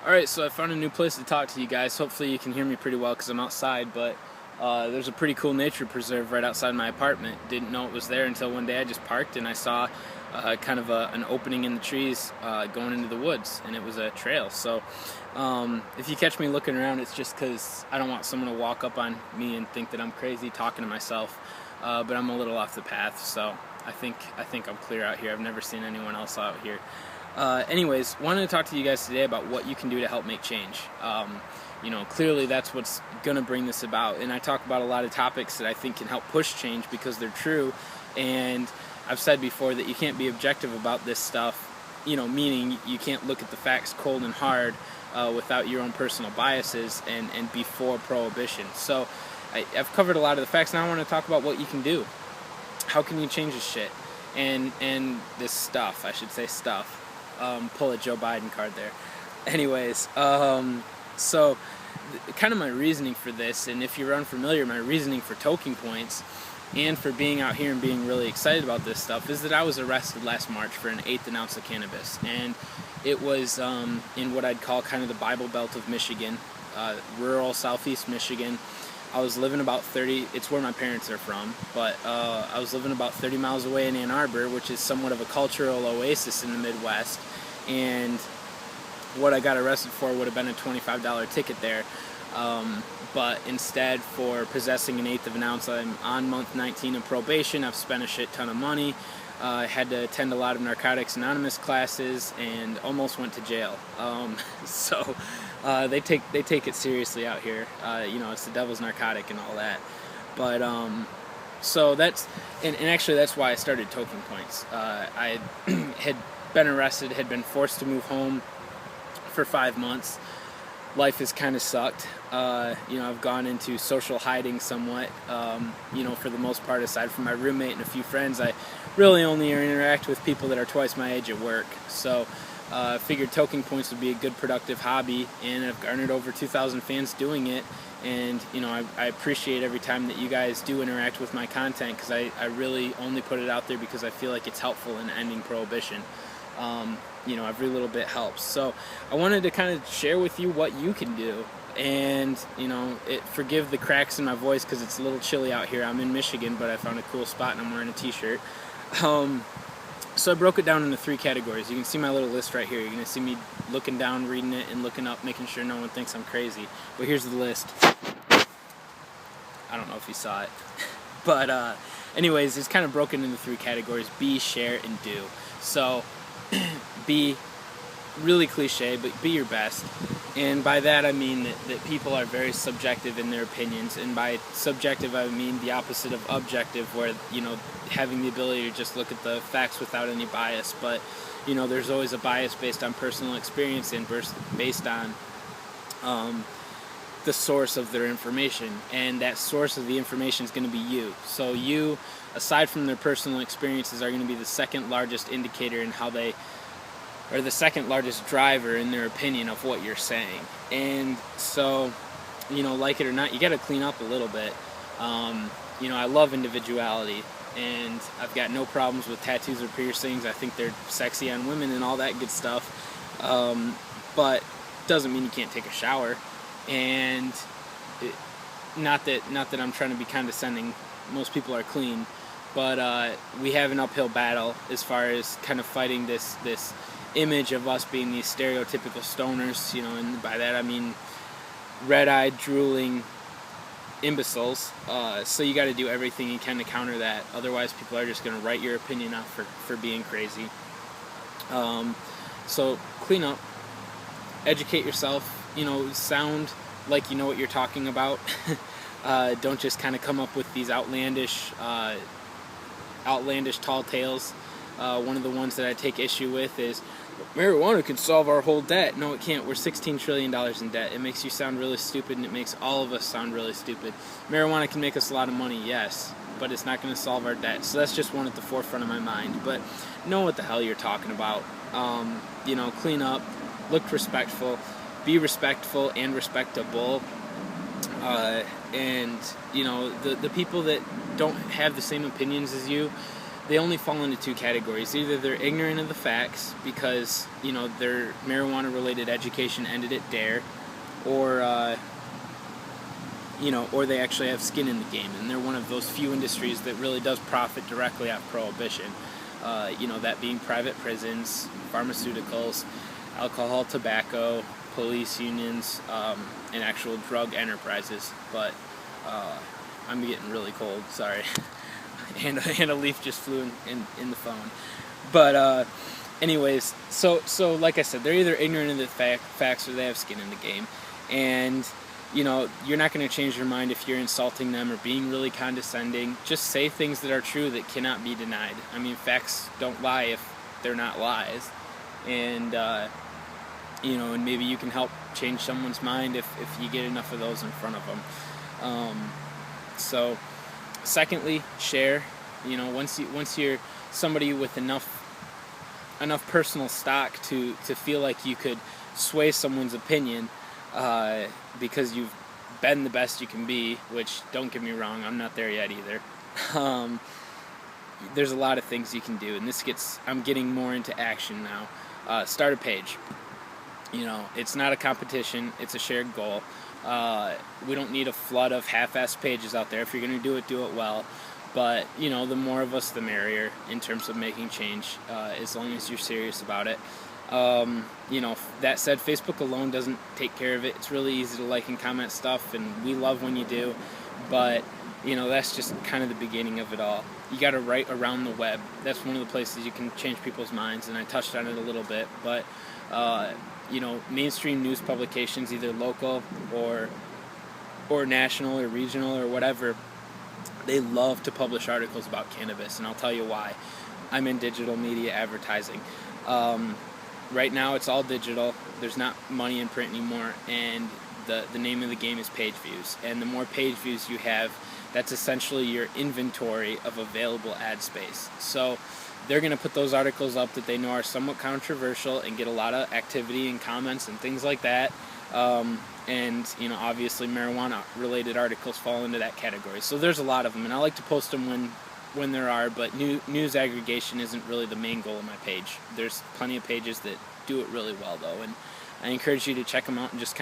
Alright, so I found a new place to talk to you guys. Hopefully you can hear me pretty well because I'm outside, but there's a pretty cool nature preserve right outside my apartment. Didn't know it was there until one day I just parked and I saw kind of an opening in the trees going into the woods, and it was a trail. So if you catch me looking around, it's just because I don't want someone to walk up on me and think that I'm crazy talking to myself, but I'm a little off the path, so I think I'm clear out here. I've never seen anyone else out here. Anyways, wanted to talk to you guys today about what you can do to help make change. Clearly that's what's going to bring this about. And I talk about a lot of topics that I think can help push change because they're true. And I've said before that you can't be objective about this stuff, meaning you can't look at the facts cold and hard without your own personal biases and before prohibition. So I've covered a lot of the facts. Now I want to talk about what you can do. How can you change this shit? And this stuff, I should say stuff. Pull a Joe Biden card there. Anyways, so kind of my reasoning for this, and if you're unfamiliar, my reasoning for Toking points and for being out here and being really excited about this stuff is that I was arrested last March for an 1/8 ounce of cannabis, and it was in what I'd call kind of the Bible Belt of Michigan, rural southeast Michigan. I was living about 30, it's where my parents are from, but I was living about 30 miles away in Ann Arbor, which is somewhat of a cultural oasis in the Midwest, and what I got arrested for would have been a $25 ticket there, but instead for possessing an 1/8 of an ounce, I'm on month 19 of probation. I've spent a shit ton of money. I had to attend a lot of Narcotics Anonymous classes and almost went to jail. So they take it seriously out here. It's the devil's narcotic and all that. But so that's and actually that's why I started Toking points. I had been arrested, had been forced to move home for 5 months. Life has kind of sucked. I've gone into social hiding somewhat. For the most part, aside from my roommate and a few friends, I really only interact with people that are twice my age at work. So I figured Toking points would be a good productive hobby, and I've garnered over 2,000 fans doing it. And I appreciate every time that you guys do interact with my content, because I really only put it out there because I feel like it's helpful in ending prohibition. Every little bit helps. So I wanted to kind of share with you what you can do. And, forgive the cracks in my voice because it's a little chilly out here. I'm in Michigan, but I found a cool spot and I'm wearing a t-shirt. So I broke it down into 3 categories. You can see my little list right here. You're going to see me looking down, reading it, and looking up, making sure no one thinks I'm crazy. But here's the list. I don't know if you saw it. But anyways, it's kind of broken into 3 categories: be, share, and do. So be, really cliche, but be your best. And by that I mean that people are very subjective in their opinions, and by subjective I mean the opposite of objective, where having the ability to just look at the facts without any bias. But there's always a bias based on personal experience and based on the source of their information, and that source of the information is going to be you. So you, aside from their personal experiences, are going to be the second largest indicator in how they, or the second largest driver in their opinion of what you're saying. And so, like it or not, you got to clean up a little bit. I love individuality, and I've got no problems with tattoos or piercings. I think they're sexy on women and all that good stuff. But doesn't mean you can't take a shower. And not that I'm trying to be condescending. Most people are clean, but we have an uphill battle as far as kind of fighting this image of us being these stereotypical stoners, and by that I mean red-eyed, drooling imbeciles. So you got to do everything you can to counter that. Otherwise, people are just going to write your opinion off for being crazy. So clean up, educate yourself. Sound like you know what you're talking about. Don't just kind of come up with these outlandish tall tales. One of the ones that I take issue with is marijuana can solve our whole debt. No, it can't. We're $16 trillion in debt. It makes you sound really stupid, and it makes all of us sound really stupid. Marijuana can make us a lot of money, yes, but it's not going to solve our debt. So that's just one at the forefront of my mind. But know what the hell you're talking about. Clean up, look respectful, be respectful and respectable. And the people that don't have the same opinions as you, they only fall into two categories. Either they're ignorant of the facts because, their marijuana-related education ended at DARE, or or they actually have skin in the game, and they're one of those few industries that really does profit directly off prohibition. That being private prisons, pharmaceuticals, alcohol, tobacco, police unions, and actual drug enterprises. But I'm getting really cold, sorry. and a leaf just flew in the phone. But anyways, so like I said, they're either ignorant of the facts or they have skin in the game. And you're not going to change your mind if you're insulting them or being really condescending. Just say things that are true that cannot be denied. I mean, facts don't lie if they're not lies. And, and maybe you can help change someone's mind if you get enough of those in front of them. So, secondly, share. Once you're somebody with enough personal stock to feel like you could sway someone's opinion, because you've been the best you can be, which, don't get me wrong, I'm not there yet either. There's a lot of things you can do, and I'm getting more into action now. Start a page. It's not a competition, it's a shared goal. We don't need a flood of half-assed pages out there. If you're going to do it well. But, the more of us, the merrier in terms of making change, as long as you're serious about it. That said, Facebook alone doesn't take care of it. It's really easy to like and comment stuff, and we love when you do, but that's just kind of the beginning of it all. You got to write around the web. That's one of the places you can change people's minds, and I touched on it a little bit, but mainstream news publications, either local or national or regional or whatever, they love to publish articles about cannabis, and I'll tell you why. I'm in digital media advertising. Right now it's all digital. There's not money in print anymore, and the name of the game is page views. And the more page views you have, that's essentially your inventory of available ad space. So they're going to put those articles up that they know are somewhat controversial and get a lot of activity and comments and things like that. And obviously marijuana related articles fall into that category. So there's a lot of them, and I like to post them when there are, but news aggregation isn't really the main goal of my page. There's plenty of pages that do it really well, though, and I encourage you to check them out and just